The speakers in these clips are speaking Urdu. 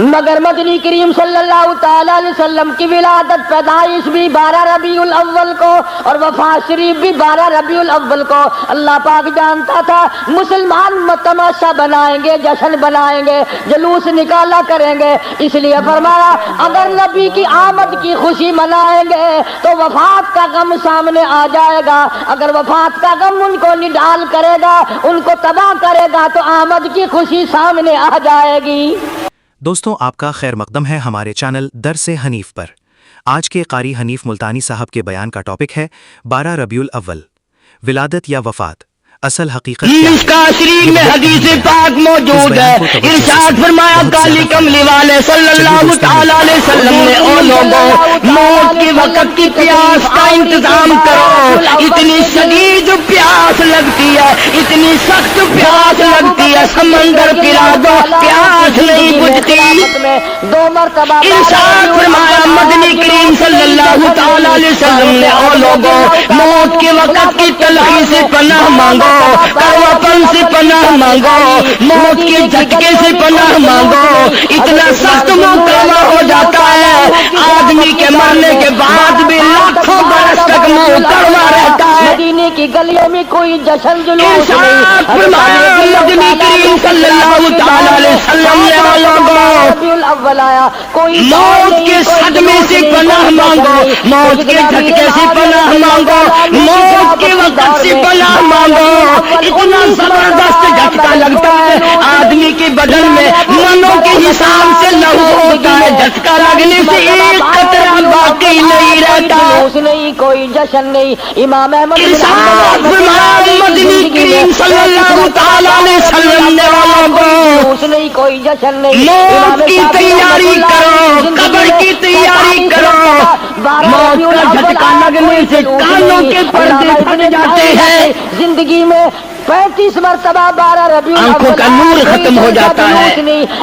مگر مدنی کریم صلی اللہ تعالی علیہ وسلم کی ولادت پیدائش بھی 12 ربیع الاول کو اور وفات شریف بھی 12 ربیع الاول کو۔ اللہ پاک جانتا تھا مسلمان تماشا بنائیں گے، جشن بنائیں گے، جلوس نکالا کریں گے، اس لیے فرمایا اگر نبی کی آمد کی خوشی منائیں گے تو وفات کا غم سامنے آ جائے گا، اگر وفات کا غم ان کو نڈال کرے گا، ان کو تباہ کرے گا تو آمد کی خوشی سامنے آ جائے گی۔ دوستوں، آپ کا خیر مقدم ہے ہمارے چینل درس حنیف پر۔ آج کے قاری حنیف ملتانی صاحب کے بیان کا ٹاپک ہے 12 ربیع الاول، ولادت یا وفات، اصل حقیقت کیا ہے؟ اس کا شریف میں حدیث پاک موجود ہے، ارشاد فرمایا کالی کملی والے صلی اللہ تعالی علیہ وسلم نے او لوگوں موت کے وقت کی پیاس کا انتظام کرو، اتنی شدید پیاس لگتی ہے، اتنی سخت پیاس لگتی ہے، سمندر پلا دو پیاس نہیں بجھتی۔ ارشاد فرمایا مدنی کریم صلی اللہ تعالی علیہ وسلم نے او لوگوں موت کے وقت کی تلخی سے پناہ مانگو، کڑواپن سے پناہ مانگو، موت کے جھٹکے سے پناہ مانگو، اتنا سخت منہ کڑوا ہو جاتا ہے آدمی کے مرنے کے بعد بھی لاکھوں برس تک منہ کڑوا رہتا ہے۔ مدینے کی گلیوں میں کوئی جشن جلوس ارشاد فرمایا مدنی کریم صلی اللہ تعالی علیہ وسلم نے او لوگوں موت کے صدمے سے پناہ مانگو، موت کے جھٹکے سے پناہ مانگو، موت کے وقت سے پناہ مانگو، اتنا زبردست جھٹکا لگتا ہے آدمی کے بدن میں منوں کے حساب سے لہو ہوتا ہے، جھٹکا لگنے سے ایک قطرہ باقی نہیں رہتا۔ نہیں کوئی جشن نہیں، امام احمد ارشاد فرمایا مدنی کریم صلی اللہ تعالی علیہ وسلم نے نہیں کوئی جشن نہیں، موت کی تیاری کرو، قبر کی تیاری کرو، موت کا جھٹکا لگنے سے کانوں کے پردے پھٹ جاتے ہیں، زندگی میں 35 مرتبہ 12 ربیع آنکھوں کا نور ختم ہو جاتا ہے۔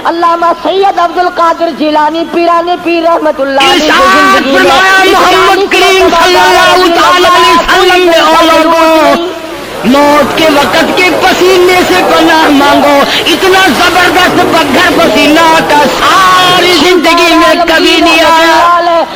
علامہ سید عبد القادر جیلانی پیران پیر رحمت اللہ ارشاد فرمایا محمد کریم صلی اللہ تعالی علیہ وسلم نے او لوگوں موت کے وقت کے پسینے سے پناہ مانگو، اتنا زبردست بغیر پسینہ آتا ساری زندگی میں کبھی نہیں آیا۔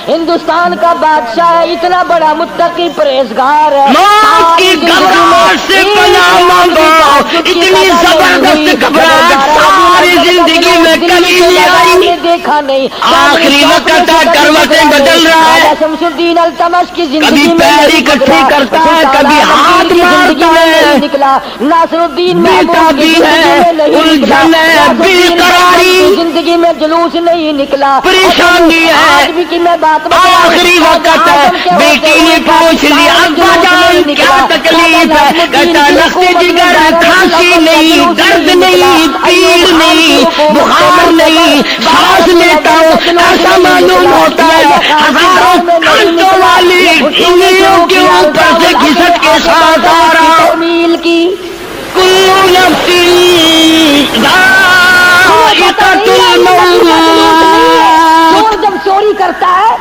ہندوستان کا بادشاہ ہے، اتنا بڑا متقی پرہیزگار ہے، موت کی گھبراہٹ سے پناہ مانگو، اتنی زبردست گھبراہٹ ساری زندگی میں کبھی نہیں آئی۔ دیکھا نہیں، آخری وقت ہے، کروٹیں بدل رہا ہے، شمس الدین التمش کی کبھی زندگی میں پیر اکٹھے کرتا ہے، کبھی ہاتھ مارتا ہے، نکلا، ناصر الدین بیٹا بھی ہے، الجھن ہے، بے قراری، زندگی میں جلوس نہیں نکلا، پریشانی ہے، آج بھی کی میں بات آخری وقت ہے، بیٹی نے پوچھ لیا ابا جان کیا تکلیف ہے، کہتا لخت جگر ہے، کھانسی نہیں، درد نہیں، پیر نہیں، بخار نہیں، سانس لیتا ہوں ایسا معلوم ہوتا ہے ہزاروں کانٹوں والی انگلیوں کے اوپر سے گھسٹ کے ساتھ آ رہا ہوں۔ میل کی کل نفس ذائقۃ الموت، چور جب چوری کرتا ہے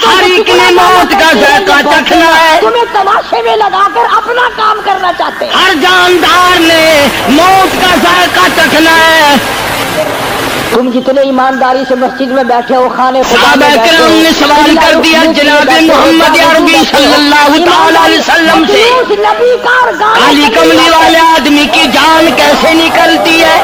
ہر ایک نے موت کا ذائقہ چکھنا ہے، تمہیں تماشے میں لگا کر اپنا کام کرنا چاہتے ہیں۔ ہر جاندار نے موت کا ذائقہ چکھنا ہے۔ تم جتنے ایمانداری سے مسجد میں بیٹھے ہو، خانے صحابہ کرام نے سوال کر دیا جناب محمد عربی صلی اللہ تعالی علیہ وسلم سے، کالی کملی والے آدمی کی جان کیسے نکلتی ہے؟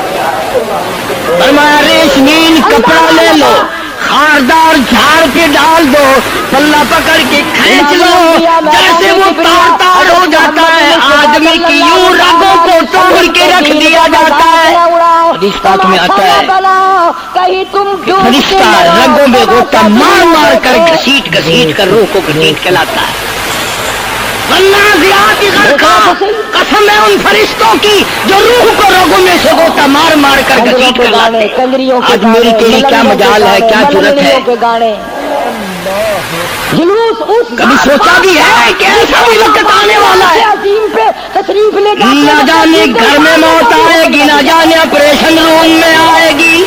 فرمایا ریشمین کپڑا لے لو، خاردار جھاڑ کے ڈال دو، پلہ پکڑ کے کھینچ لو، جیسے وہ تار تار ہو جاتا ہے آدمی کی یوں رگوں کو توڑ کے رکھ دیا جاتا ہے۔ حدیث پاک میں آتا ہے فرشتہ رگوں میں غوطہ مار مار کر گھسیٹ گھسیٹ کر روح کو گھسیٹ کے لاتا ہے۔ والنازعات غرقا، قسم ہے ان فرشتوں کی جو روح کو رگوں میں سے غوطہ مار مار کر گھسیٹ کر لاتے ہیں۔ آج میری تیری کیا مجال ہے، کیا جرت ہے؟ کبھی سوچا بھی ہے کہ ایسا بھی وقت آنے والا ہے، نہ جانے گھر میں موت آئے گی، نہ جانے آپریشن روم میں آئے گی،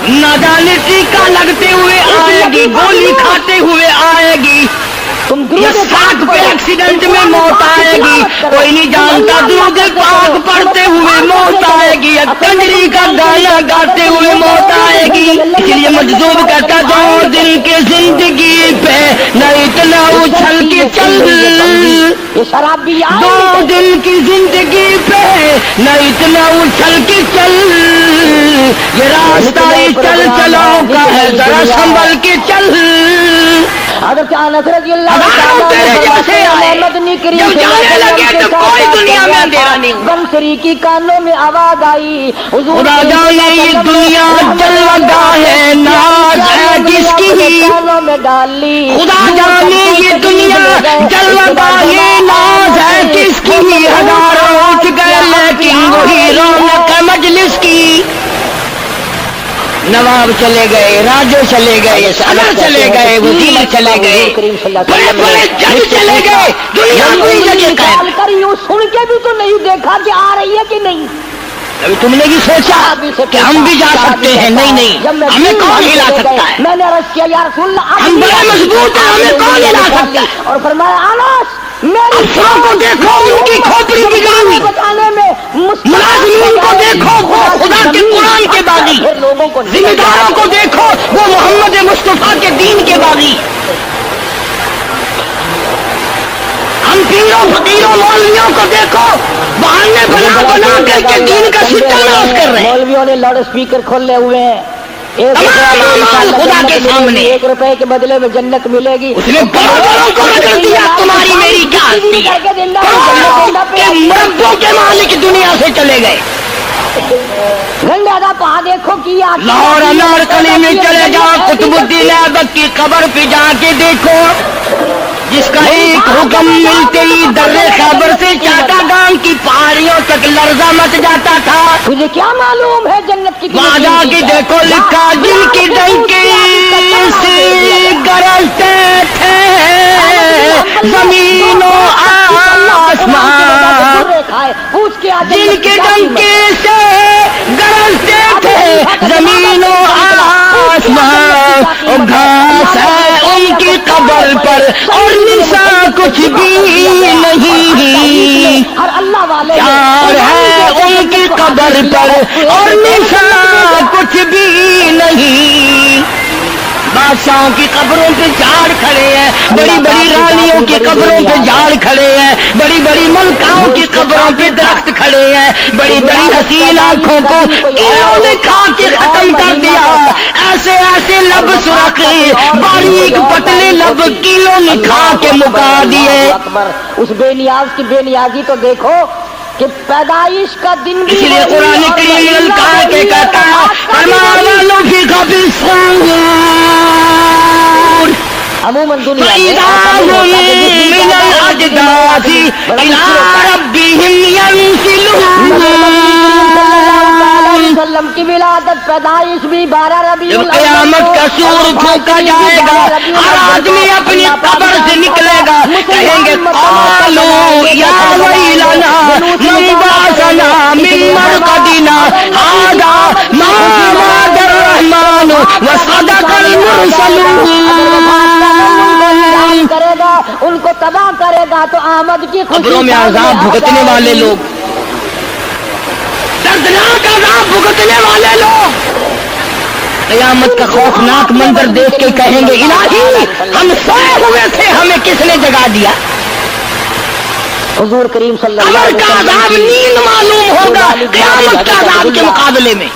نہ جانے ٹیکہ لگتے ہوئے آئے گی، گولی کھاتے ہوئے آئے گی، یا سڑک پہ ایکسیڈنٹ میں موت آئے گی، کوئی نہیں جانتا، درود پاک پڑھتے ہوئے موت آئے گی، یا کنجری کا گانا گاتے ہوئے موت آئے گی۔ مجذوب کرتا 2 دن کی زندگی پہ نہ اتنا اچھل کے چل، یہ شرابی 2 دن کی زندگی پہ نہ اتنا اچھل کے چل، یہ راستہ ہی چل چلاؤ کا ہے ذرا سنبھل کے چل۔ حضرت انس رضی اللہ ہزاروں تیرے جیسے آئے، جب جانے لگے تو کوئی دنیا میں اندھیرا نہیں ہوا۔ بنسری کی کانوں میں آواز آئی، خدا جانے یہ دنیا جلوہ گاہ ہے، ناز ہے کس کی، کانوں میں ڈال لی۔ خدا جانے یہ دنیا جلوہ گاہ ہے، ناز ہے کس کی، ہزاروں اٹھ گئے لیکن وہی رونق ہے مجلس کی۔ نواب چلے گئے، راجے چلے گئے، صدر چلے گئے، وزیر چلے گئے، بڑے بڑے جج چلے گئے، دنیا کوئی جگہ نکال کر یوں سن کے بھی تو نہیں دیکھا کہ آ رہی ہے کہ نہیں۔ ابھی تم نے بھی سوچا کہ ہم بھی جا سکتے ہیں؟ نہیں نہیں، ہمیں کون ہلا سکتا ہے؟ میں نے عرض کیا یا رسول اللہ، ہم بڑے مضبوط ہیں، ہمیں کون ہلا سکتا ہے؟ اور فرمایا انس میری افسروں کو دیکھو، ان کی کھوپڑی بگڑی، بچانے میں ملازمین کو دیکھو، وہ خدا کے قرآن کے باغی، لوگوں کو ذمہ داروں کو دیکھو، وہ محمد مصطفیٰ کے دین کے باغی۔ ہم پیروں فقیروں مولویوں کو دیکھو، بہانے بنا بنا کر کے دین کا ستیہ ناش کر رہے ہیں۔ مولویوں نے لاؤڈ اسپیکر کھولے ہوئے ہیں، تمام خدا کے سامنے 1 روپے کے بدلے میں جنت ملے گی۔ اس نے بڑوں کو رگڑ دیا، تمہاری میری کیا ہستی ہے؟ کروڑوں کے مربوں کے مالک دنیا سے چلے گئے۔ گنڈا پا دیکھو کی لاہور انارکلی میں چلے جاؤ، قطب الدین ایبک کی قبر پہ جا کے دیکھو، جس کا ایک حکم ملتے ہی در خیبر سے چاٹا گام کی پہاڑیوں تک لرزہ مچ جاتا تھا۔ تجھے کیا معلوم ہے جنت کی وہاں جا کے دیکھو، لکھا جن کی ڈنکی سے گرجتے تھے زمین و آسمان، جن کے ڈنکے سے گرجتے تھے زمین و آسمان، اور گھاس ہے ان کی قبر پر اور نشان کچھ بھی نہیں، ہر اللہ والے پیار ہے ان کی قبر پر اور نشان کچھ بھی نہیں۔ بادشاہوں کی قبروں پہ جھاڑ کھڑے ہیں، بڑی بڑی رانیوں کی قبروں پہ جھاڑ کھڑے ہیں، بڑی بڑی ملکاؤں کی قبروں پہ درخت کھڑے ہیں، بڑی بڑی حسین آنکھوں کو کیڑوں نے کھا کے ختم کر دیا، ایسے ایسے لب سرخ باریک پتلے لب کیڑوں نے کھا کے مکا دیے۔ اس بے نیاز کی بے نیازی تو دیکھو کہ پیدائش کا دن بھی اس لیے قرآن کریم للکار کے کہتا ہے فرمایا فی قبل عموماً دنیا فَإِذَا هُم مِّنَ الْأَجْدَاثِ إِلَىٰ رَبِّهِمْ يَنسِلُونَ۔ وسلم کی ولادت پیدائش بھی 12 ربیع جب قیامت کا سور پھونکا جائے گا، ہر آدمی اپنی قبر سے نکلے گا، کہیں گے قالوا یا ویلنا من بعثنا من مرقدنا هذا ما وعد الرحمن وصدق المرسلون۔ کرے گا ان کو تباہ کرے گا تو آمد کی خوشی، قبروں میں عذاب بھگتنے والے لوگ، دردناک عذاب بھگتنے والے لوگ قیامت کا خوفناک منظر دیکھ کے کہیں گے الہی ہم سوئے ہوئے تھے، ہمیں کس نے جگا دیا؟ حضور کریم صلی اللہ قبر علیہ کا عذاب نیند معلوم ہوگا قیامت کا عذاب کے مقابلے میں۔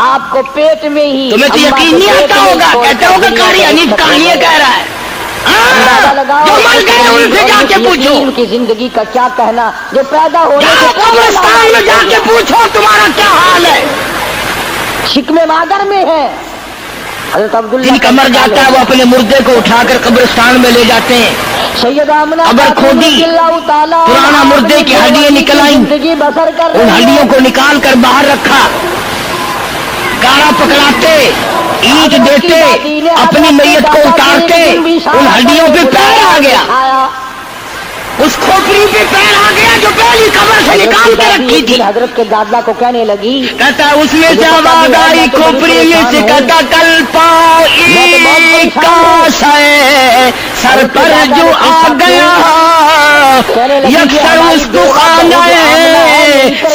آپ کو پیٹ میں ہی تمہیں تو یقین نہیں آتا ہوگا، کہتے ہوگا قاری حنیف کہانیاں کہہ رہا ہے۔ جو مر گئے ان سے جا کے پوچھو، ان کی زندگی کا کیا کہنا، جو پیدا ہونے جاؤ قبرستان میں جا کے پوچھو تمہارا کیا حال ہے۔ شکم مادر میں ہے۔ حضرت عبداللہ جن کا مر جاتا ہے وہ اپنے مردے کو اٹھا کر قبرستان میں لے جاتے ہیں، سید آمنہ قبر کھودی، پرانا مردے کی ہڈیاں نکل آئیں، زندگی بسر کر ان ہڈیوں کو نکال کر باہر رکھا، گارا پکڑاتے، اینٹ دیتے، اپنی میت کو اتارتے، ان ہڈیوں پہ پیر آ گیا، اس کھوپڑی پہ پیر آ گیا جو پہلی قبر سے نکال کے رکھی تھی۔ حضرت کے دادا کو کہنے لگی، کہتا اس میں سے آواز آئی کھوپڑی میں سے، کہتا کل پاؤ ایک کاش ہے سر پر جو آ گیا، یکسر اس کو خانہ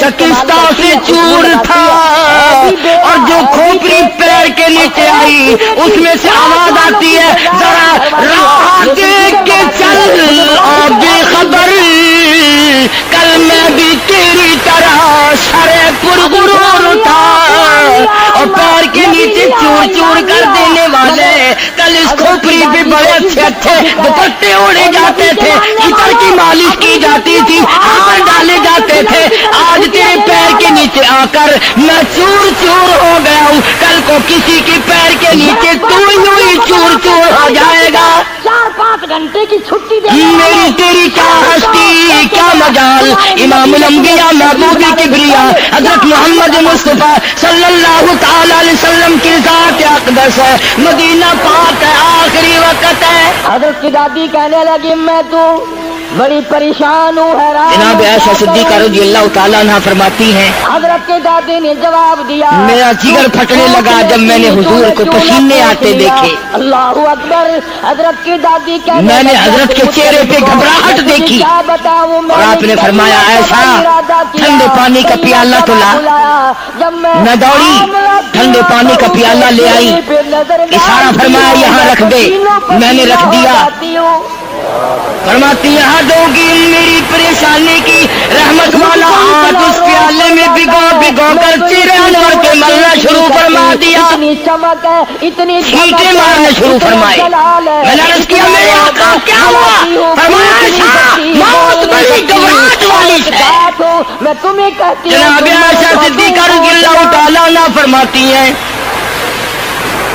شکستہ سے چور تھا، اور جو کھوپڑی پیر کے اس میں سے آواز آتی ہے ذرا راہ دیکھ کے چل اور بے خبر، کل میں بھی تیری طرح سرے پرغرور تھا، اور پیر کے نیچے چور چور کر دینے والے کل اس کھوپڑی پہ بڑے اچھے اچھے دوپٹے اوڑے جاتے تھے، عطر کی مالش کی جاتی تھی، ہار ڈالے جاتے تھے، آج تیرے پیر کے نیچے آ کر میں چور چور ہو گیا ہوں، کل کو کسی کے پیر کے نیچے تو یوں ہی چور چور ہو جائے گا۔ 4-5 گھنٹے کی چھٹی دے میری تیری کیا ہستی کیا مجال، امام الانبیاء محبوب کبریا حضرت محمد مصطفیٰ صلی اللہ تعالی علیہ وسلم کی ذات اقدس ہے، مدینہ پاک ہے، آخری وقت ہے۔ حضرت کی دادی کہنے لگی میں تو بڑی پریشان ہوں، حیران ہوں، جناب عائشہ صدیقہ رضی اللہ تعالیٰ عنہ فرماتی ہیں حضرت کے دادی نے جواب دیا، میرا جگر پھٹنے لگا جب میں نے حضور کو پسینے آتے دیکھے، اللہ اکبر۔ حضرت کی دادی کہنے میں نے حضرت کے چہرے پہ گھبراہٹ دیکھی، کیا بتاؤں اور آپ نے فرمایا ایسا ٹھنڈے پانی کا پیالہ تو لا۔ میں دوڑی ٹھنڈے پانی کا پیالہ لے آئی، اشارہ فرمایا یہاں رکھ دے، میں نے رکھ دیا، فرماتی یہاں دو گی میری پریشانی کی رحمت والا ہاتھ اس پیالے میں بھگو بھگو کر چہرے انور کے ملنا شروع فرما دیا، اتنی چمک ہے، اتنی چھینٹے مارنا شروع فرمائے۔ میں نے عرض کیا میرے آقا کیا ہوا؟ فرمایا عائشہ موت بڑی گھبراہٹ والی ہے۔ میں تمہیں کہتی جناب عائشہ صدیقہ رضی اللہ تعالیٰ عنہ فرماتی ہیں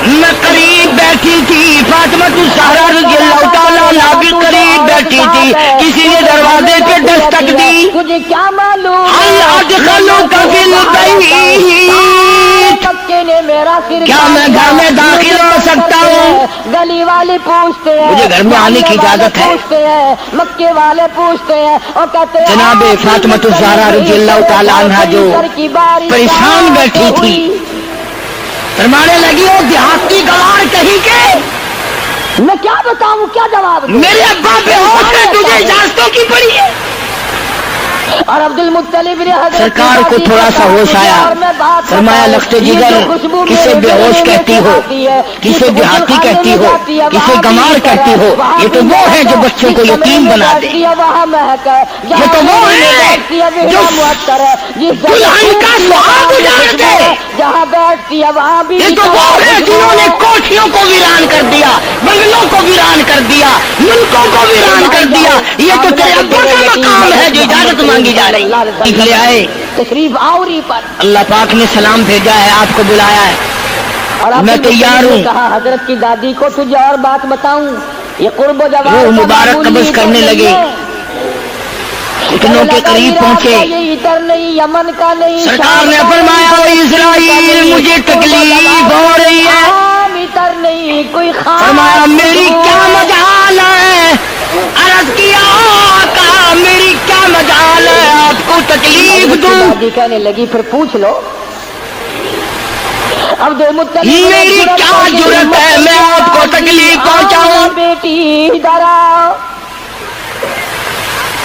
میں قریب بیٹھی تھی، فاطمہ الزہرا رضی اللہ تعالیٰ عنہ بھی قریب بیٹھی تھی، کسی نے دروازے پہ دستک دی، مجھے کیا معلوم مکے نے میرا سر کیا میں گھر میں داخل ہو سکتا ہوں؟ گلی والے پوچھتے ہیں، مجھے گھر میں آنے کی اجازت ہے؟ پوچھتے ہیں، مکے والے پوچھتے ہیں اور کہتے ہیں جناب فاطمہ الزہرا رضی اللہ تعالیٰ عنہ جو پریشان بیٹھی تھی فرمانے لگی وہ دیہاتی گوار کہیں کے میں کیا بتاؤں، کیا جواب دوں؟ میرے ابا بے ہوش ہے، تجھے اجازتوں کی پڑی ہے۔ اور عبد المطلب نے حضرت سرکار کو تھوڑا سا ہوش آیا، فرمایا لخت جگر کسے بے ہوش کہتی ہو، کسے دیہاتی کہتی ہو، کسے گمار کہتی ہو، یہ تو وہ ہے جو بچوں کو یتیم بنا دے، یہ تو وہ ہے جو دلہن کا سہاگ اجاڑ دے، جہاں بیٹھتی ہے وہاں بھی، یہ تو وہ ہے جنہوں نے کوٹھیوں کو ویران کر دیا، بنگلوں کو ویران کر دیا، ملکوں کو ویران کر دیا، یہ تو تیرے ابا کا مقام ہے جو اجازت مانگی جا رہی ہے۔ لے آئے تشریف آوری پر اللہ پاک نے سلام بھیجا ہے، آپ کو بلایا ہے، اور میں تیار ہوں۔ کہا حضرت کی دادی کو تجھے اور بات بتاؤں، یہ قرب و جوار روح کا مبارک معمولی قبض کرنے عطر لگے، نہیں ہے۔ گھٹنوں کے قریب پہنچے، یہ عطر نہیں، یمن کا نہیں، سرکار نے فرمایا او اسرائیل مجھے تکلیف ہو رہی ہے، عام عطر نہیں، کوئی خاص فرمایا میری کیا مجال ہے، عرض کیا آقا میری کیا مجال ہے آپ کو تکلیف دوں، دادی کہنے لگی پھر پوچھ لو۔ عبد المطلب میری کیا جرت ہے میں آپ کو تکلیف پہنچاؤں، بیٹی ادھر آؤ۔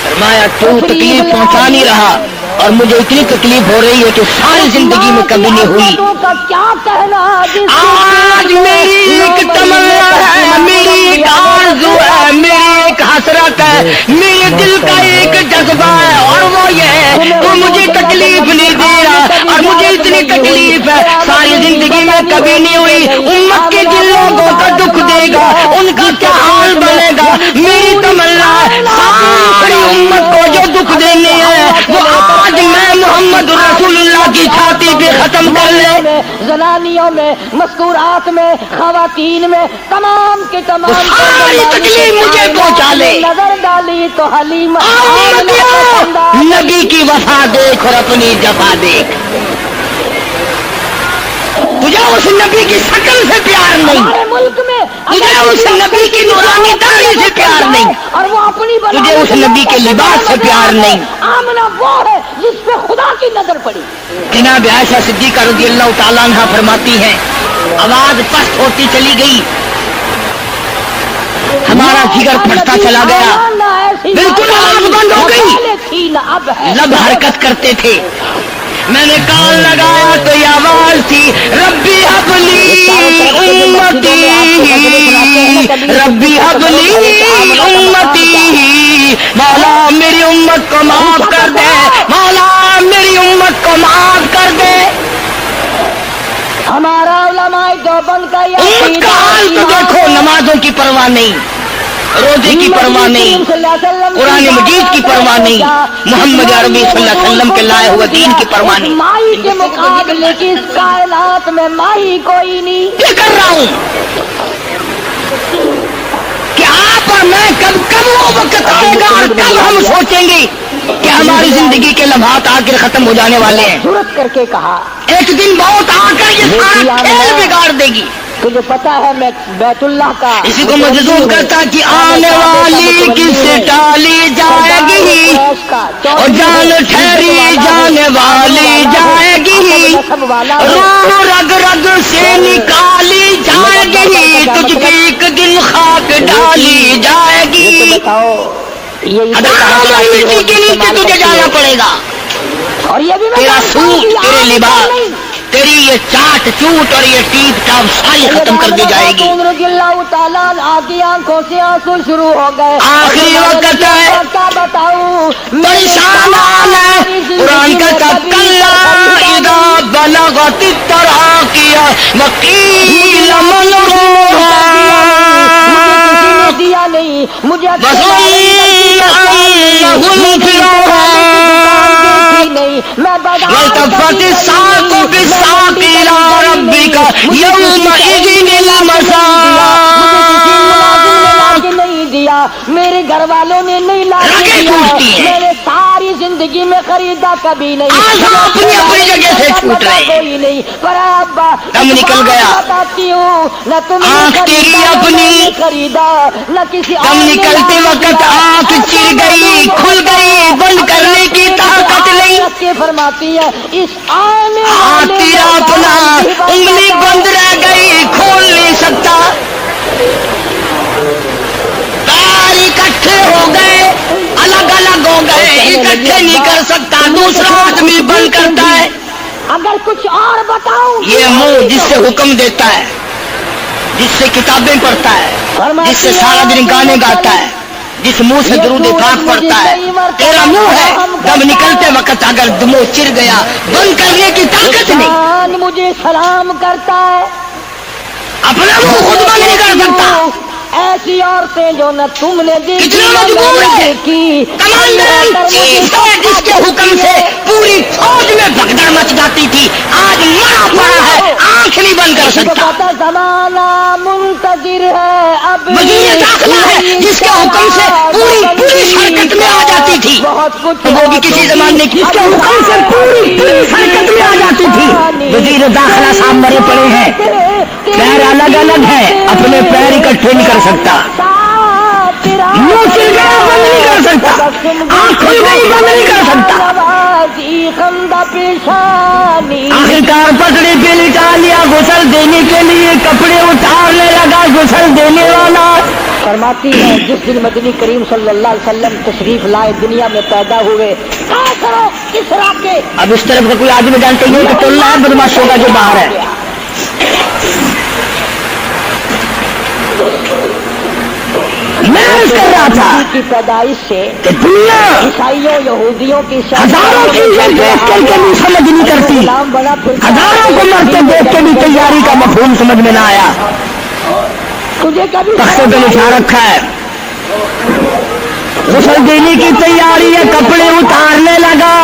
فرمایا تو تکلیف پہنچا نہیں رہا اور مجھے اتنی تکلیف ہو رہی ہے کہ ساری زندگی میں کبھی نہیں ہوئی، کا کیا کہنا، آج میری ایک تمنا ہے، میری ایک آرزو ہے، میری ایک حسرت ہے، میرے دل کا ایک جذبہ ہے اور وہ یہ ہے تو مجھے تکلیف نہیں دے رہا اور مجھے اتنی تکلیف ہے ساری زندگی میں کبھی نہیں ہوئی، امت کے جن لوگوں کا دکھ دے گا ان کا کیا حال بنے گا، میری تمنا ہے ساری امت کو جو دکھ دینے ہیں وہ آج میں محمد رسول اللہ کی چھاتی پہ ختم کر لے، زنانیوں میں، مذکورات میں، خواتین میں، تمام کے تمام ساری تکلیف مجھے پہنچا لے، نظر ڈالی تو حلیم نبی کی وفا دیکھ اور اپنی جفا دیکھ، تجھے اس نبی کی شکل سے پیار نہیں، ہمارے ملک میں تجھے اس نبی کی نورانی داڑھی سے پیار نہیں، اور وہ اپنی تجھے اس نبی کے لباس سے پیار نہیں، آمنہ وہ ہے جس پہ خدا کی نظر پڑی۔ جناب عائشہ صدیقہ رضی اللہ تعالیٰ عنہ فرماتی ہیں آواز پست ہوتی چلی گئی، ہمارا جگر پھٹتا چلا گیا، بالکل آواز بند ہو گئی، لب حرکت کرتے تھے، میں نے کان لگایا تو یہ آواز تھی ربی حبلی امتی ربی حبلی امتی، مولا میری امت کو معاف کر دے، مولا میری امت کو معاف کر دے۔ ہمارا علماء دیوبند کا یہ امت کا حال تو دیکھو، نمازوں کی پرواہ نہیں، روزے کی پرواہ نہیں، قرآن مجید کی پرواہ نہیں، محمد عربی صلی اللہ علیہ وسلم کے لائے ہوئے دین کی پرواہ نہیں۔ مائی کے مقابلے کی اس کائنات میں مائی کوئی نہیں۔ یہ کر رہا ہوں کہ آپ اور میں کب وہ وقت آئے گا اور کب ہم سوچیں گے کہ ہماری زندگی کے لمحات آخر ختم ہو جانے والے ہیں۔ ضرورت کر کے کہا ایک دن بہت آ کر یہ سارا کھیل بگاڑ دے گی۔ تجھے پتا ہے میں بیت اللہ کا اسی کو مجذوب کرتا کہ آنے والی کس ٹالی جائے گی، اور جان ٹھہری جانے والی جائے گی، روح رگ رگ سے نکالی جائے گی، تجھ پہ ایک دن خاک ڈالی جائے گی۔ ہزاروں مٹی کے نیچے تجھے جانا پڑے گا، اور یہ بھی تیرا سوٹ، تیرے لباس، تیری یہ چاٹ چوٹ اور یہ ٹیپ ٹاپ ساری ختم کر دی جائے گی۔ رضی اللہ تعالیٰ آگے آنکھوں سے آنسو شروع ہو گئے۔ آخری وقت ہے، کیا بتاؤں پریشان ہے۔ قرآن کا کلا اذا بلغت التراقی وقیل من دیا نہیں مجھے نہیں، میں والتفت الساق بالساق إلى ربك يومئذ المساق۔ نہیں دیا، میرے گھر والوں نے نہیں لا دیا، میں نے ساری زندگی میں خریدا کبھی نہیں، اپنی اپنی جگہ سے چھوٹ رہے کوئی نہیں، پر ابا دم نکل گیا، بتاتی ہوں نہ تم آنکھ تیری اپنی خریدا نہ کسی دم نکلتے وقت آنکھ چر گئی، کھل گئی، بند کرنے کی طاقت نہیں۔ فرماتی ہے اس آنے تیرا اپنا انگلی بند رہ گئی، کھول نہیں سکتا، پیر اکٹھے ہو گئے، الگ الگ ہو گئے، اکٹھے نہیں کر سکتا، دوسرا آدمی بند کرتا ہے۔ اگر کچھ اور بتاؤں، یہ منہ جس سے حکم دیتا ہے، جس سے کتابیں پڑھتا ہے، جس سے سارا دن گانے گاتا ہے، جس منہ سے درود پاک پڑتا ہے، تیرا منہ ہے، دم نکلتے وقت اگر دمو چر گیا، بند کرنے کی طاقت نہیں۔ مجھے سلام کرتا ہے، اپنا منہ خود بند نہیں کر سکتا۔ ایسی عورتیں جو نہ تم نے دیکھی کتنا مجبور ہے، کمانڈر چیف ہے جس کے حکم سے پوری فوج میں بھگدڑ مچ جاتی تھی، آج مرا پڑا ہے، آنکھ نہیں بند کر سکتا۔ زمانہ منتظر ہے اب، وزیر داخلہ ہے جس کے حکم سے پوری حرکت میں آ جاتی تھی، بہت کچھ وہ بھی کسی زمانے کی، جس کے حکم سے پوری حرکت میں آ جاتی تھی۔ وزیر داخلہ صاحب مرے پڑے ہیں، پیر الگ الگ ہے، اپنے پیر اکٹھے نہیں کر سکتا، منہ چل گیا بند نہیں کر سکتا، آنکھ کھل گئی بند نہیں کر سکتا۔ آخرکار پکڑی پہ لٹا لیا، غسل دینے کے لیے کپڑے اتارنے لگا غسل دینے والا۔ فرماتی ہے جس دن مدنی کریم صلی اللہ علیہ وسلم تشریف لائے، دنیا میں پیدا ہوئے، اس راکے اب اس طرف کا کوئی آدمی جانتے ہیں کہ ٹولہ ہے بدماش ہوگا جو باہر ہے۔ میں عرض کر رہا تھا کی پیدائش سے کہ دنیا عیسائیوں یہودیوں کی ہزاروں چیزیں دیکھ کر کے بھی سمجھ نہیں کرتی، ہزاروں کو مرتے دیکھ کے بھی تیاری کا مفہوم سمجھ میں نہ آیا۔ تجھے کبھی تختوں پہ لکھا رکھا ہے غسل دینے کی تیاری ہے، کپڑے اتارنے لگا۔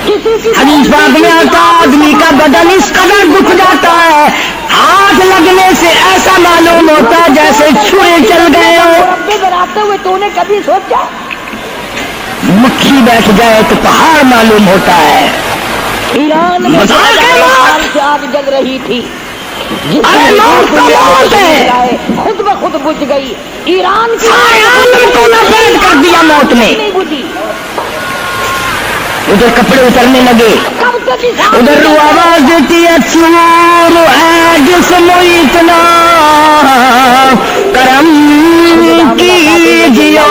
حدیث پاک میں آتا آدمی کا بدن اس قدر دکھ جاتا ہے، ہاتھ لگنے سے ایسا معلوم ہوتا ہے جیسے چھرے چل گئے ہو۔ بناتے ہوئے تو نے کبھی سوچا مکھی بیٹھ جائے تو پہاڑ معلوم ہوتا ہے۔ ایران میں سے آگ جگ رہی تھی، ارے موت تو موت ہے، خود بخود بجھ گئی۔ ایران کی عالم کو نفرت کر دیا موت نے۔ نہیں بجھی، ادھر کپڑے اترنے لگے، کب تک ادھر رو آواز دیتی ہے چور ہے جسم اتنا کرم کیجیو،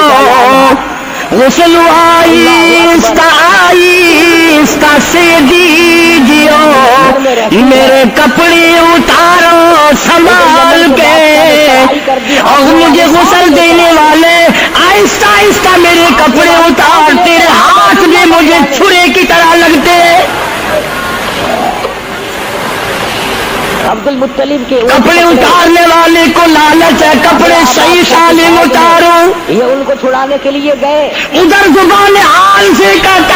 غسل آہستہ آہستہ سے دیجیو، میرے کپڑے اتارو سنبھال کے، اور مجھے غسل دینے والے آہستہ آہستہ میرے کپڑے اتار، تیرے ہاتھ بھی مجھے چھرے کی طرح لگتے ہیں۔ عبد المطلب کے کپڑے اتارنے والے کو لالچ ہے، کپڑے صحیح سالم اتارو۔ یہ ان کو چھڑانے کے لیے گئے، ادھر زبان حال سے کہتا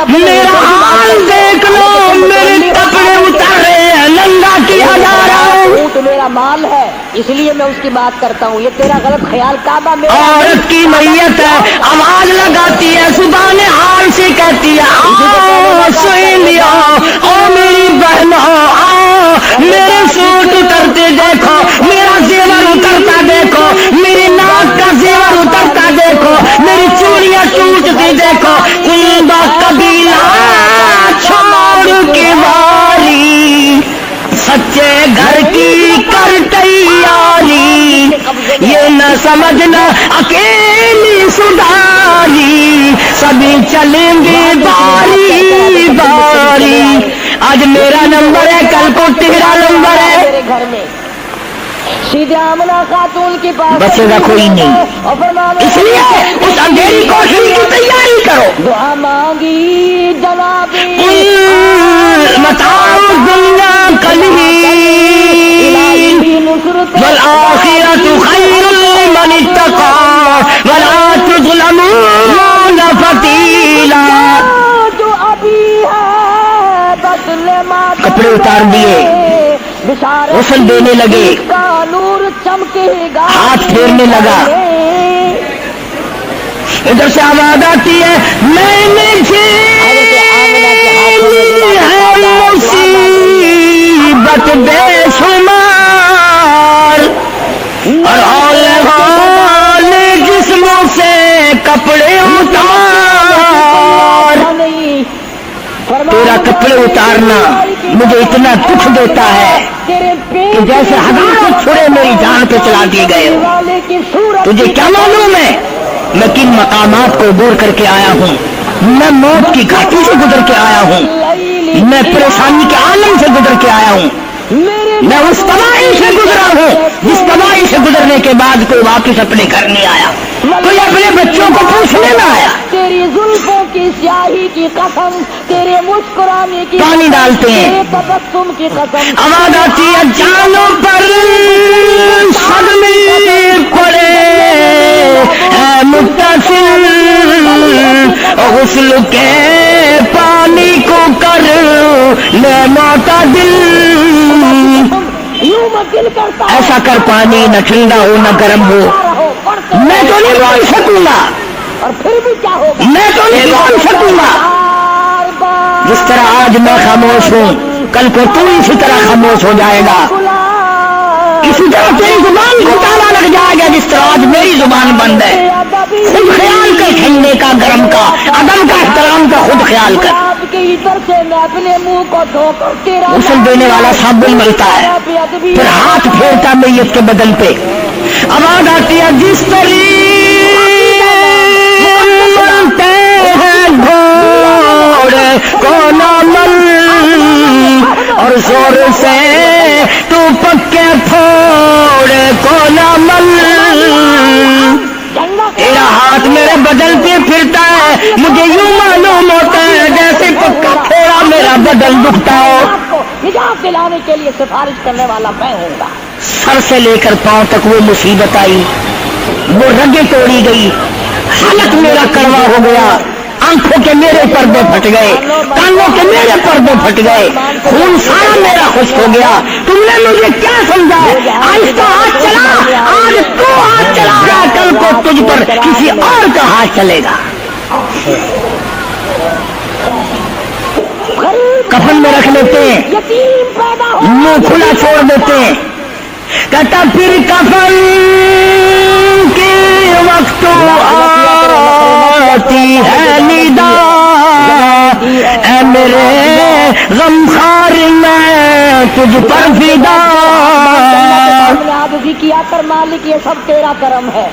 میرا حال دیکھ لو، میرے کپڑے اتارے ہیں، ننگا کیا جا رہا ہوں۔ اونٹ میرا مال ہے، اس لیے میں اس کی بات کرتا ہوں، یہ تیرا غلط خیال، کعبہ میرا عورت کی میت ہے، آواز لگاتی ہے، زبان حال سے کہتی ہے سہیلیاں او میری بہنوں آؤ، میرے سوٹ اترتے دیکھو، میرا زیور اترتا دیکھو، میری ناک کا زیور اترتا دیکھو، میری چوڑیاں ٹوٹتی دیکھو، کنبا قبیلہ چھوڑ کے واری، سچے گھر کی کر تیاری، یہ نہ سمجھنا اکیلی سدھاری، سبھی چلیں گے باری باری، آج میرا نمبر ہے کل کو تیرا نمبر ہے۔ میرے گھر میں سیدھے آمنہ خاتون کے پاس بچے کا کوئی نہیں، اور فرمایا اس لیے اس اندھیری کوشش کی تیاری کرو۔ دعا مانگی جناب متاع دنیا قلیل والآخرۃ خیر لمن اتقى ولا تظلمون فتیلا۔ جو ابھی ہے بدلے ماں کپڑے اتار دیے، غسل دینے لگے، کا نور چمکے گا، ہاتھ پھیرنے لگا، ادھر سے آواز آتی ہے میں نے مصیبت بے شمار اور ہولے ہولے جسموں سے کپڑے اتار، تیرا کپڑے اتارنا مجھے اتنا دکھ دیتا ہے کہ جیسے ہزاروں چھڑے میری جان پہ چلا دیے گئے ہو۔ تجھے کیا معلوم ہے میں کن مقامات کو عبور کر کے آیا ہوں؟ میں موت کی گھاٹی سے گزر کے آیا ہوں، میں پریشانی کے عالم سے گزر کے آیا ہوں، میں اس تباہی سے گزرا ہوں جس تباہی سے گزرنے کے بعد کوئی واپس اپنے گھر نہیں آیا، کوئی اپنے بچوں کو پوچھنے نہ آیا۔ تیری زلفوں کی سیاہی کی قسم، تیرے مسکرانے کی پانی ڈالتے ہیں، تیرے تبسم کی قسم، آواز آتی ہے جانوں پر صدمے پڑے اے متصل، غسل کے پانی کو کر لے معتدل، یوں میں دل کرتا ہے ایسا کر پانی نہ ٹھنڈا ہو نہ گرم ہو، میں تو نہیں بول سکوں گا، اور پھر بھی کیا ہوگا، میں تو نہیں بول سکوں گا۔ بار بار جس طرح آج میں خاموش ہوں کل کو تو اسی طرح خاموش ہو جائے گا، اسی طرح تیری زبان کو تالا لگ جائے گا جس طرح آج میری زبان بند ہے۔ خود خیال کر، ٹھنڈے کا گرم کا عدم کا احترام کا خود خیال کر۔ آپ کے ادھر سے میں اپنے منہ کو دھو کر تیرا غسل دینے والا صابن ملتا ہے، پھر ہاتھ پھیرتا میت کے بدن پہ، آواز آتی ہے جس طریق ملتے ہیں گھوڑے کو نہ مل، اور زور سے تو پکے پھوڑے کو نہ مل، تیرا ہاتھ میرے بدن پہ پھرتا ہے، مجھے یوں معلوم ہوتا ہے جیسے پکا پھوڑا میرا بدن دکھتا ہو۔ نجات دلانے کے لیے سفارش کرنے والا میں ہوں گا۔ سر سے لے کر پاؤں تک وہ مصیبت آئی، وہ رگیں توڑی گئی، حالت میرا کڑوا ہو گیا، آنکھوں کے میرے پردے پھٹ گئے، کانوں کے میرے پردے پھٹ گئے، خون سارا میرا خشک ہو گیا۔ تم نے مجھے کیا سمجھا؟ آہستہ ہاتھ چلا، آج تو ہاتھ چلا رہا، کل کو تجھ پر کسی اور کا ہاتھ چلے گا۔ کفن میں رکھ لیتے ہیں، یتیم پیدا ہو منہ کھلا چھوڑ دیتے ہیں، کہتا پھر کفن کے وقت آتی ہے ندا، اے میرے غمخوار میں تجھ پر فدا، ہم نے عاجزی کیا کر مالک یہ سب تیرا کرم ہے۔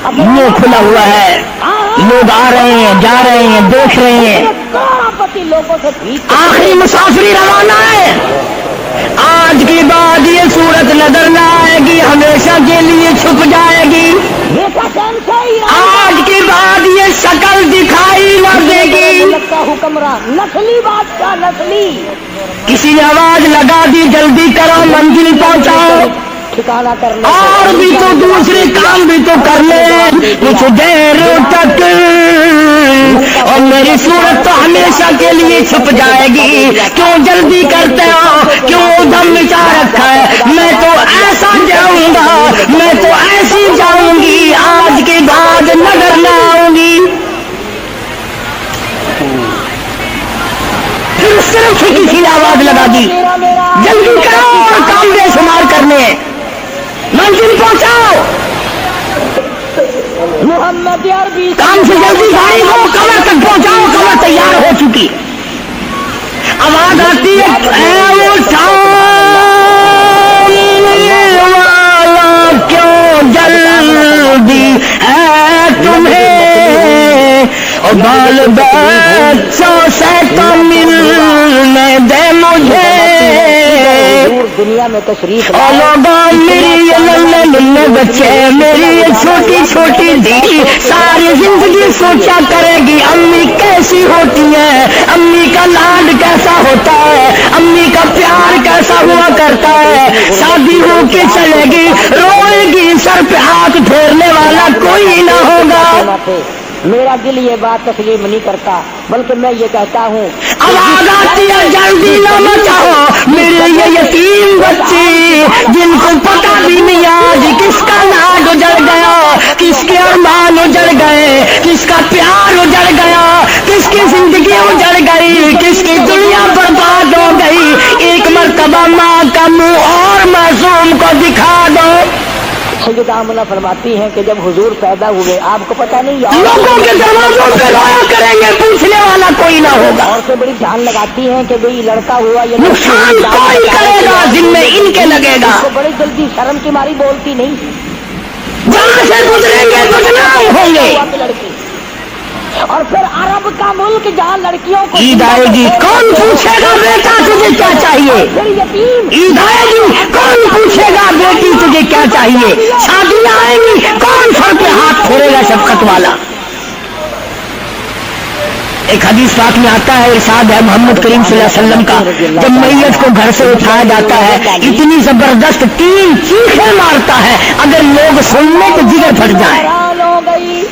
منہ کھلا ہوا ہے، لوگ آ رہے ہیں جا رہے ہیں دیکھ رہے ہیں، کروڑپتی لوگوں سے بھیک آخری مسافری روانہ ہے، آج کے بعد یہ صورت نظر نہ آئے ہمیشہ کے لیے چھپ جائے گی. آج کے بعد یہ شکل دکھائی نہ دے گی. حکمران نسلی بادشاہ نسلی کسی نے آواز لگا دی جلدی کرو منزل پہنچاؤ. ٹھکانا کرنا اور بھی تو دوسرے کام بھی تو کر لے کچھ دیر تک اور میری صورت تو ہمیشہ کے لیے چھپ جائے گی. کیوں جلدی کرتے ہو, کیوں دم مچا رکھا ہے؟ میں تو ایسا جاؤں گا, میں تو ایسی جاؤں گی, آج کے بعد نظر نہ آؤں گی. پھر صرف کسی نے آواز لگا دی جلدی کرو اور کام بے شمار کرنے, منزل پہنچاؤ. محمد عربی کام سے جلدی گاڑی کو کمر تک پہنچاؤ, کمر تیار ہو چکی. آواز آتی ہے اے والا کیوں جلدی ہے تمہیں, اور بال بچوں سے تو ملنے دے مجھے. دنیا میں تشریف میری یہ للے للے بچے, میری یہ چھوٹی چھوٹی دی ساری زندگی سوچا کرے گی امی کیسی ہوتی ہے, امی کا لاڈ کیسا ہوتا ہے, امی کا پیار کیسا ہوا کرتا ہے. شادی ہو کے چلے گی, روئے گی, سر پہ ہاتھ پھیرنے والا کوئی نہ ہوگا. میرا دل یہ بات تسلیم نہیں کرتا, بلکہ میں یہ کہتا ہوں آواز آتی ہے جلدی نہ مچاؤ, میرے یہ یتیم بچی جن کو پتا بھی نہیں آج کس کا لاڈ اجڑ گیا, کس کے ارمان اجڑ گئے, کس کا پیار اجڑ گیا, کس کی زندگی اجڑ گئی, کس کی دنیا برباد ہو گئی. ایک مرتبہ ماں کا منہ اور معصوم کو دکھا دو. سیدہ آمنہ فرماتی ہیں کہ جب حضور پیدا ہوئے آپ کو پتہ نہیں, لوگوں کے دروازوں پہ لایا کریں گے, پوچھنے والا کوئی نہ ہوگا. عورتیں بڑی جان لگاتی ہیں کہ بھئی لڑکا ہوا یہ نقصان کوئی کرے گا ذمہ ان کے لگے گا. تو بڑی جلدی شرم کی ماری بولتی نہیں, جہاں سے گزریں گے بدنام ہوں گے. لڑکی اور پھر عرب کا ملک جہاں لڑکیوں کو عید آئے گی, کون پوچھے گا بیٹا تجھے کیا چاہیے؟ پھر یتیم عید آئے گی, کون پوچھے گا بیٹی تجھے کیا چاہیے؟ شادیاں آئیں گی, کون سر پہ ہاتھ پھیرے گا شفقت والا؟ ایک حدیث پاک میں آتا ہے, ارشاد ہے محمد کریم صلی اللہ علیہ وسلم کا, جب میت کو گھر سے اٹھایا جاتا ہے اتنی زبردست 3 چیخیں مارتا ہے, اگر لوگ سننے تو جگر پھٹ جائے. حیران ہو گئی.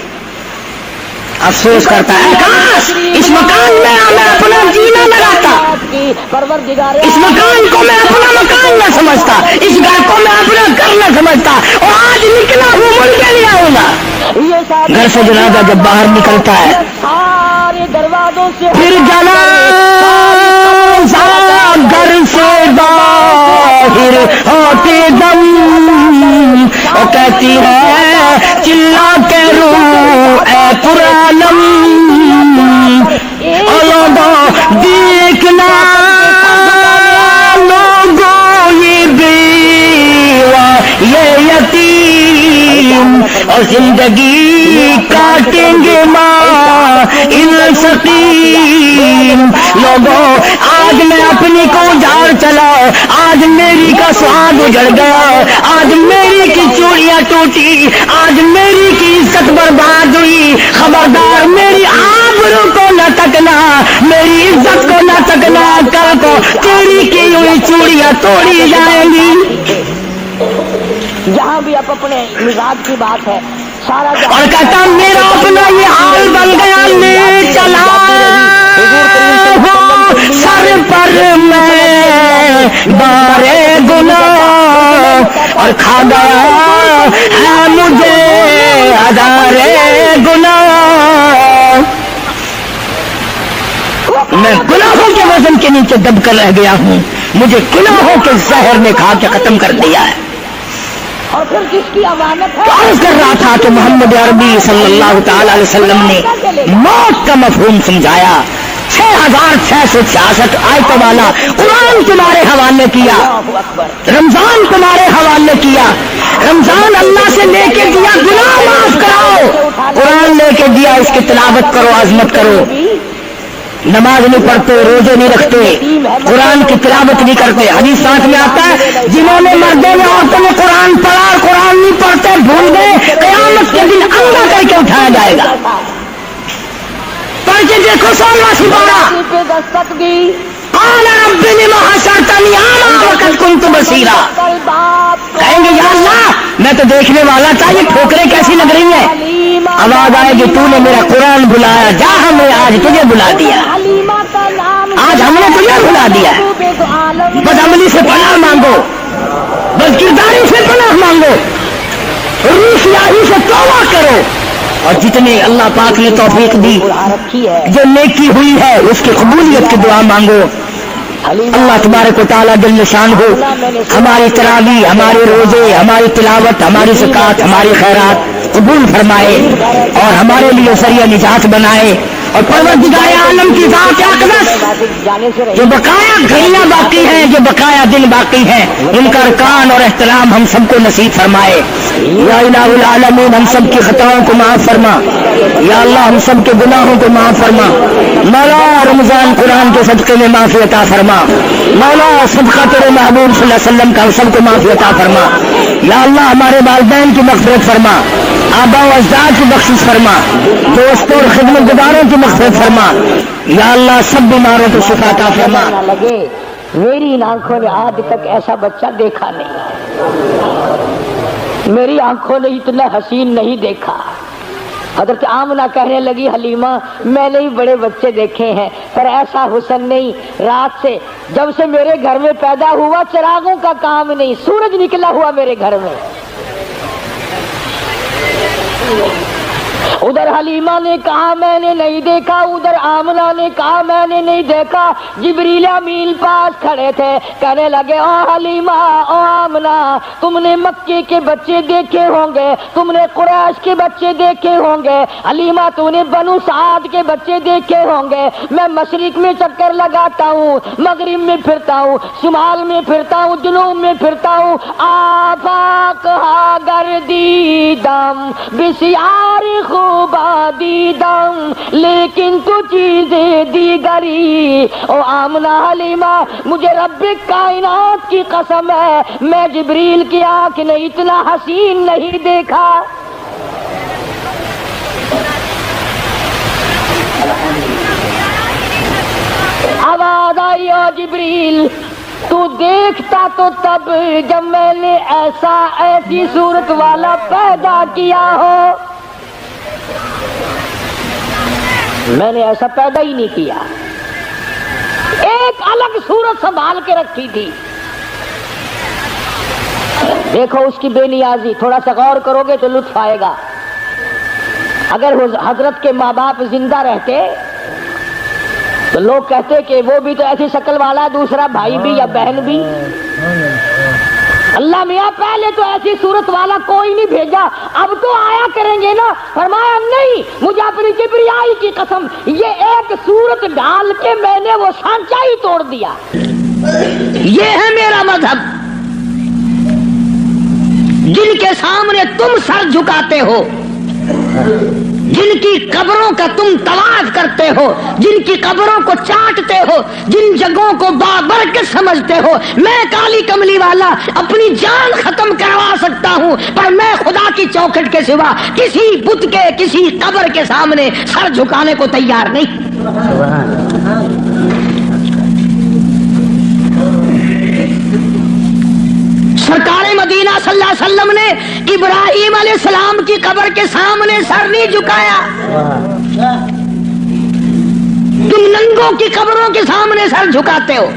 افسوس کرتا ہے کاش اس مکان میں میں اپنا جینا لگاتا, اس مکان کو میں اپنا مکان نہ سمجھتا, اس گھر کو میں اپنا گھر نہ سمجھتا, اور آج نکلا ہوں مڑ کے لیا ہوں گا. گھر سے جنازہ جب باہر نکلتا ہے سارے دروازوں سے پھر جنازہ گھر سے باہر ہوتے دم, اور کہتی ہے چلا کے رو اے پرانم, لوگوں دیکھنا لوگوں یہ بیوہ یہ یتیم, اور زندگی کاٹیں گے ماں ان سقیم. لوگوں آج میں اپنی کو جھاڑ چلا, آج میری کا سواد اجڑ گیا, آج میری کی چوڑیاں ٹوٹی, آج میری کی عزت برباد ہوئی. خبردار میری آبرو کو نہ تکنا, میری عزت کو نہ تکنا, کل کو تیری کی ہوئی چوڑیاں توڑی جائیں گی. جہاں بھی آپ اپنے مزاج کی بات ہے سارا اور کہتا میرا اپنا یہ حال بن گیا, لے چلا سر پر میں بارے گناہ, اور کھا گیا ہے مجھے ہزارے گناہ. میں گناہوں کے وزن کے نیچے دب کر رہ گیا ہوں, مجھے گناہوں کے زہر نے کھا کے ختم کر دیا ہے. اور پھر جس کی امانت ہے عرض کر رہا تھا کہ محمد عربی صلی اللہ تعالی علیہ وسلم نے موت کا مفہوم سمجھایا. 6666 آیتوں والا قرآن تمہارے حوالے کیا, رمضان تمہارے حوالے کیا. رمضان اللہ سے لے کے دیا گناہ معاف کراؤ, قرآن لے کے دیا اس کی تلاوت کرو, عظمت کرو. نماز نہیں پڑھتے، روزے نہیں رکھتے، قرآن کی تلاوت نہیں کرتے. حدیث ساتھ میں آتا ہے جنہوں نے مردوں نے عورتوں نے قرآن پڑھا اور قرآن نہیں پڑھتے بھول گئے، قیامت کے دن انگا کر کے اٹھایا جائے گا. پڑھ کے دیکھو 16واں سپارہ. دستک دی قال رب لم حشرتنی اعمى وقد كنت بصيرا. کہیں گے یا اللہ میں تو دیکھنے والا تھا، یہ ٹھوکریں کیسی لگ رہی ہیں. آواز آئے گی تو نے میرا قرآن بلایا، جا ہم نے آج تجھے بلا دیا، آج ہم نے تجھے بلا دیا. بد عملی سے پناہ مانگو، بد کرداری سے پناہ مانگو، روح سیاہی سے توبہ کرو. اور جتنے اللہ پاک نے توفیق دی جو نیکی ہوئی ہے اس کی قبولیت کی دعا مانگو. اللہ تبارک و تعالیٰ جل شان ہو ہماری تراویح، ہمارے روزے، ہماری تلاوت، ہماری زکات، ہماری خیرات قبول فرمائے اور ہمارے لیے ذریعہ نجات بنائے. اور پروردگار عالم کی ذات اقدس جو بقایا گھڑیاں باقی ہیں، جو بقایا دن باقی ہیں، ان کا ارکان اور احترام ہم سب کو نصیب فرمائے. یا الہ العالمین ہم سب کی خطاؤں کو معاف فرما. یا اللہ ہم سب کے گناہوں کو معاف فرما. مولا رمضان قرآن کے صدقے میں معافی عطا فرما. مولا صدقہ تیرے محبوب صلی اللہ علیہ وسلم کا سب کو معافی عطا فرما. یا اللہ ہمارے والدین کی مغفرت فرما، آبا و اجداد کی بخشش فرما، دوستوں اور خدمت گزاروں کی مغفرت فرما. یا اللہ سب بیماروں کو شفا عطا فرما. لگے میری ان آنکھوں نے آج تک ایسا بچہ دیکھا نہیں، میری آنکھوں نے اتنا حسین نہیں دیکھا. حضرت آمنہ کہنے لگی حلیمہ میں نے ہی بڑے بچے دیکھے ہیں پر ایسا حسن نہیں. رات سے جب سے میرے گھر میں پیدا ہوا چراغوں کا کام نہیں، سورج نکلا ہوا میرے گھر میں. ادھر حلیمہ نے کہا میں نے نہیں دیکھا، ادھر آمنہ نے کہا میں نے نہیں دیکھا. جبریل امین پاس کھڑے تھے، کہنے لگے او حلیمہ او آمنہ تم نے مکے کے بچے دیکھے ہوں گے، تم نے قریش کے بچے دیکھے ہوں گے، حلیمہ تو نے بنو سعد کے بچے دیکھے ہوں گے. میں مشرق میں چکر لگاتا ہوں، مغرب میں پھرتا ہوں، شمال میں پھرتا ہوں، جنوب میں پھرتا ہوں. آفاق ہا گردیدم بسیار خوبا دیدم لیکن تو چیزیں دیگری. او آمنہ حلیمہ مجھے رب کائنات کی قسم ہے میں جبریل کی آنکھ نے اتنا حسین نہیں دیکھا. آواز آئی او جبریل تو دیکھتا تو تب جب میں نے ایسی صورت والا پیدا کیا ہو. میں نے ایسا پیدا ہی نہیں کیا، ایک الگ صورت سنبھال کے رکھی تھی. دیکھو اس کی بے نیازی، تھوڑا سا غور کرو گے تو لطف آئے گا. اگر حضرت کے ماں باپ زندہ رہتے تو لوگ کہتے کہ وہ بھی تو ایسی شکل والا، دوسرا بھائی بھی یا بہن بھی. اللہ میاں پہلے تو ایسی صورت والا کوئی نہیں بھیجا، اب تو آیا کریں گے نا. فرمایا نہیں، مجھے اپنی کبریائی کی قسم یہ ایک صورت ڈال کے میں نے وہ سانچا ہی توڑ دیا. یہ ہے میرا مذہب. جن کے سامنے تم سر جھکاتے ہو، جن کی قبروں کا تم طواف کرتے ہو، جن کی قبروں کو چاٹتے ہو، جن جگہوں کو بابرکت سمجھتے ہو، میں کالی کملی والا اپنی جان ختم کروا سکتا ہوں پر میں خدا کی چوکھٹ کے سوا کسی بت کے کسی قبر کے سامنے سر جھکانے کو تیار نہیں. سرکار مدینہ صلی اللہ علیہ وسلم نے ابراہیم علیہ السلام کی قبر کے سامنے سر نہیں جھکایا. تم ننگوں کی قبروں کے سامنے سر جھکاتے ہو.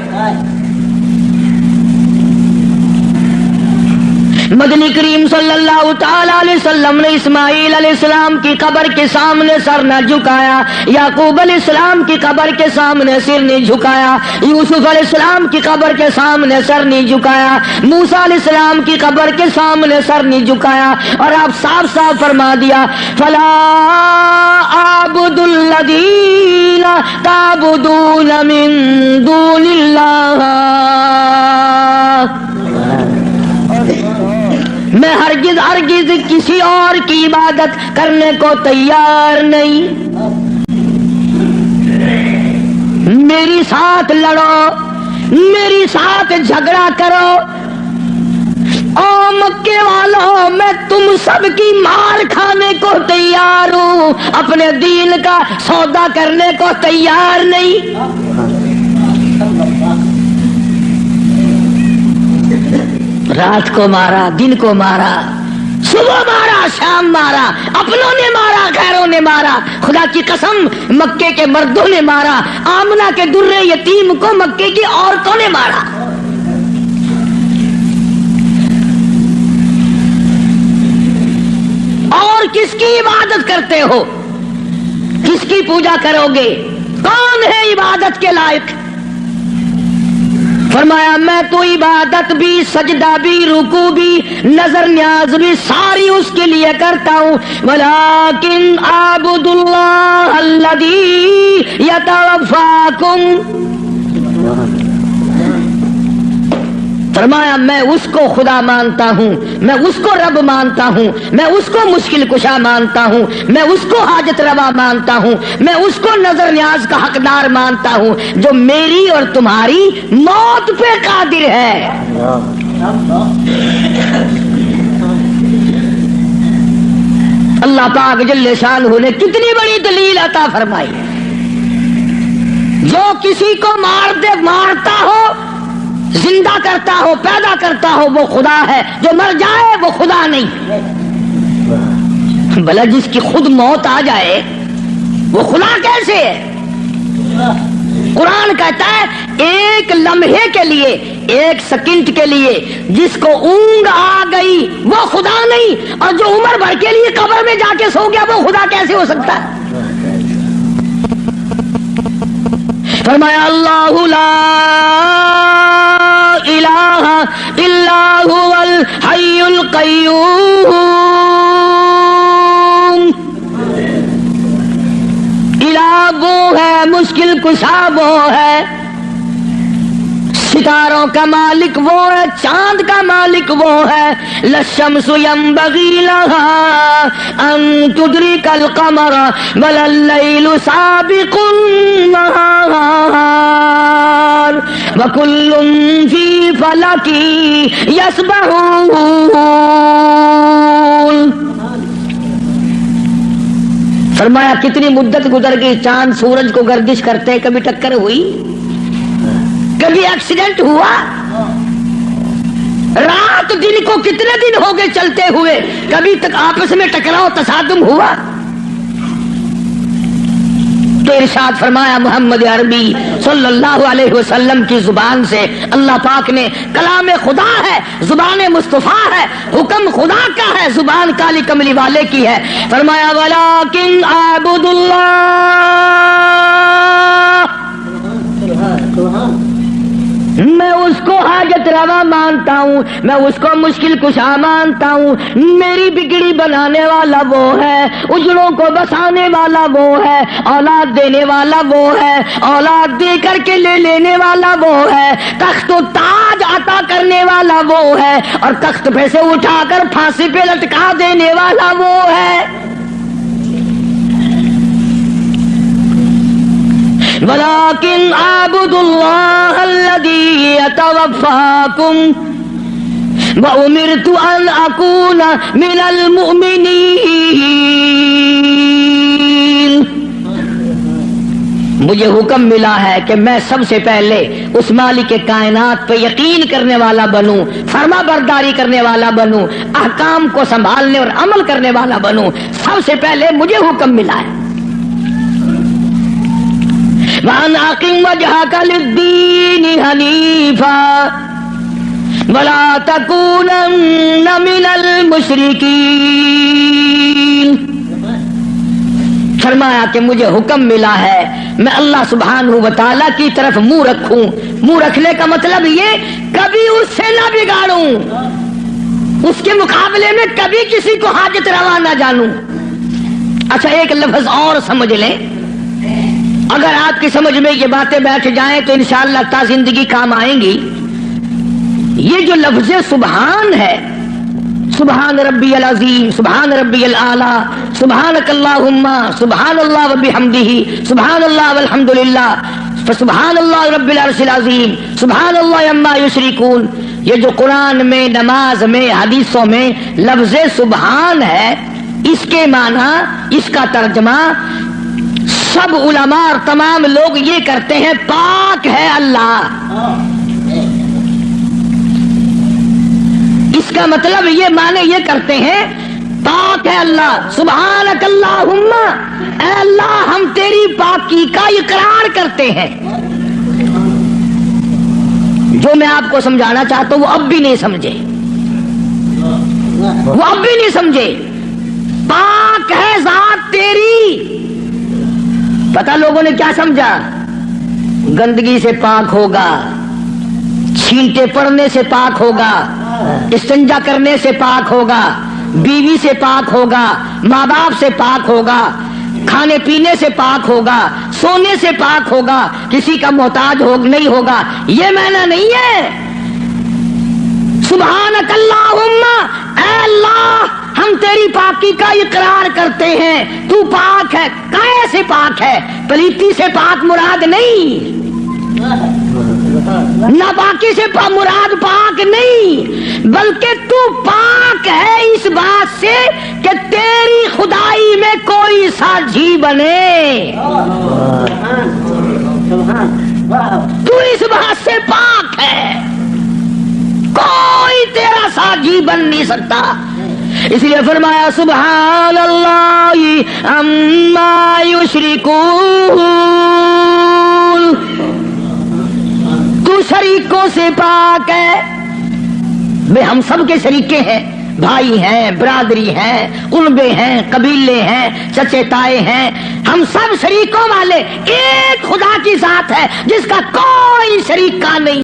مدنی کریم صلی اللہ تعالی علیہ وسلم نے اسماعیل علیہ السلام کی قبر کے سامنے سر نہ جھکایا، یعقوب علیہ السلام کی قبر کے سامنے سر نہیں جھکایا، یوسف علیہ السلام کی قبر کے سامنے سر نہیں جھکایا، موسیٰ علیہ السلام کی قبر کے سامنے سر نہیں جھکایا. اور آپ صاف صاف فرما دیا فلا اعبد الذین تعبدون من دون اللہ، میں ہرگز ہرگز کسی اور کی عبادت کرنے کو تیار نہیں. میری ساتھ لڑو، میری ساتھ جھگڑا کرو، او مکے والوں میں تم سب کی مار کھانے کو تیار ہوں، اپنے دین کا سودا کرنے کو تیار نہیں۔ رات کو مارا، دن کو مارا، صبح مارا، شام مارا، اپنوں نے مارا، غیروں نے مارا، خدا کی قسم مکے کے مردوں نے مارا، آمنہ کے درے یتیم کو مکے کی عورتوں نے مارا۔ اور کس کی عبادت کرتے ہو؟ کس کی پوجا کرو گے؟ کون ہے عبادت کے لائق؟ فرمایا میں تو عبادت بھی، سجدہ بھی، رکوع بھی، نظر نیاز بھی ساری اس کے لیے کرتا ہوں، ولیکن اعبد اللہ الذی یتوفاکم۔ فرمایا میں اس کو خدا مانتا ہوں، میں اس کو رب مانتا ہوں، میں اس کو مشکل کشا مانتا ہوں، میں اس کو حاجت روا مانتا ہوں، میں اس کو نظر نیاز کا حقدار مانتا ہوں جو میری اور تمہاری موت پہ قادر ہے۔ اللہ پاک جل شانہ نے کتنی بڑی دلیل عطا فرمائی۔ جو کسی کو مارتا ہو، زندہ کرتا ہو، پیدا کرتا ہو، وہ خدا ہے، جو مر جائے وہ خدا نہیں۔ بھلا جس کی خود موت آ جائے وہ خدا کیسے ہے؟ قرآن کہتا ہے ایک لمحے کے لیے، ایک سیکنڈ کے لیے جس کو اونگ آ گئی وہ خدا نہیں، اور جو عمر بھر کے لیے قبر میں جا کے سو گیا وہ خدا کیسے ہو سکتا ہے؟ فرمایا اللہ لا الہ الا هو الحی القیوم۔ الہ وہ ہے، مشکل کشا وہ ہے، ستاروں کا مالک وہ ہے، چاند کا مالک وہ ہے۔ للشمس ينبغي لها ان تدرك القمر ولا الليل سابق النهار وكل في فلك يسبحون۔ فرمایا کتنی مدت گزر گئی، چاند سورج کو گردش کرتے، کبھی ٹکر ہوئی؟ کبھی ایکسیڈنٹ ہوا؟ رات دن کو کتنے دن ہو گئے چلتے ہوئے، کبھی تک آپس میں ٹکراؤ تصادم ہوا؟ تو ارشاد فرمایا محمد عربی صلی اللہ علیہ وسلم کی زبان سے، اللہ پاک نے، کلام خدا ہے، زبان مصطفیٰ ہے، حکم خدا کا ہے، زبان کالی کملی والے کی ہے۔ فرمایا ولیکن اعبد اللہ، میں اس کو حاجت روا مانتا ہوں، میں اس کو مشکل کشا مانتا ہوں، میری بگڑی بنانے والا وہ ہے، اجڑوں کو بسانے والا وہ ہے، اولاد دینے والا وہ ہے، اولاد دے کر کے لے لینے والا وہ ہے، تخت و تاج عطا کرنے والا وہ ہے، اور تخت پہ سے اٹھا کر پھانسی پہ لٹکا دینے والا وہ ہے۔ ولیکن اعبد اللہ الذی یتوفاکم وامرت ان اکون من المؤمنین۔ مجھے حکم ملا ہے کہ میں سب سے پہلے اس مالک کائنات پہ یقین کرنے والا بنوں، فرما برداری کرنے والا بنوں، احکام کو سنبھالنے اور عمل کرنے والا بنوں، سب سے پہلے مجھے حکم ملا ہے۔ وَأَنْ أَقِمْ وَجْهَكَ لِلدِّينِ حَنِيفًا وَلَا تَكُونَنَّ مِنَ الْمُشْرِكِينَ۔ فرمایا کہ مجھے حکم ملا ہے میں اللہ سبحانہ و تعالیٰ کی طرف منہ رکھوں، منہ رکھنے کا مطلب یہ کبھی اس سے نہ بگاڑوں، اس کے مقابلے میں کبھی کسی کو حاجت روا نہ جانوں۔ اچھا ایک لفظ اور سمجھ لیں، اگر آپ کی سمجھ میں یہ باتیں بیٹھ جائیں تو انشاءاللہ تا زندگی کام آئیں گی۔ یہ جو لفظ سبحان ہے، سبحان ربی العظیم، سبحان ربی الاعلیٰ، سبحانک اللہم، سبحان اللہ وبحمدہ، سبحان اللہ والحمدللہ، فسبحان اللہ رب العرش العظیم سبحان اللہ عما یشرکون. یہ جو قرآن میں، نماز میں، حدیثوں میں لفظ سبحان ہے، اس کے معنی، اس کا ترجمہ سب علماء اور تمام لوگ یہ کرتے ہیں پاک ہے اللہ. اس کا مطلب یہ معنی یہ کرتے ہیں پاک ہے اللہ. سبحانک اللہم، اے اللہ ہم تیری پاکی کا اقرار کرتے ہیں. جو میں آپ کو سمجھانا چاہتا ہوں وہ اب بھی نہیں سمجھے، وہ اب بھی نہیں سمجھے. پاک ہے ذات تیری. پتہ لوگوں نے کیا سمجھا؟ گندگی سے پاک ہوگا، چھینٹے پڑنے سے پاک ہوگا، استنجا کرنے سے پاک ہوگا، بیوی سے پاک ہوگا، ماں باپ سے پاک ہوگا، کھانے پینے سے پاک ہوگا، سونے سے پاک ہوگا، کسی کا محتاج نہیں ہوگا. یہ معنی نہیں ہے. سبحانک اللہم، اے اللہ ہم تیری پاکی کا اقرار کرتے ہیں، تو پاک ہے. کیسے پاک ہے؟ پلیتی سے پاک مراد نہیں، ناپاکی سے مراد پاک نہیں، بلکہ تو پاک ہے اس بات سے کہ تیری خدائی میں کوئی ساجھی بنے. تو اس بات سے پاک ہے، کوئی تیرا ساجھی بن نہیں سکتا. اس لیے فرمایا سبحان اللہ عما یشرکون. تو شریکوں سے پاک ہے. بے ہم سب کے شریکے ہیں، بھائی ہیں، برادری ہیں، قربے ہیں، قبیلے ہیں، چچے تائے ہیں. ہم سب شریکوں والے ایک خدا کی ذات ہے جس کا کوئی شریک کا نہیں.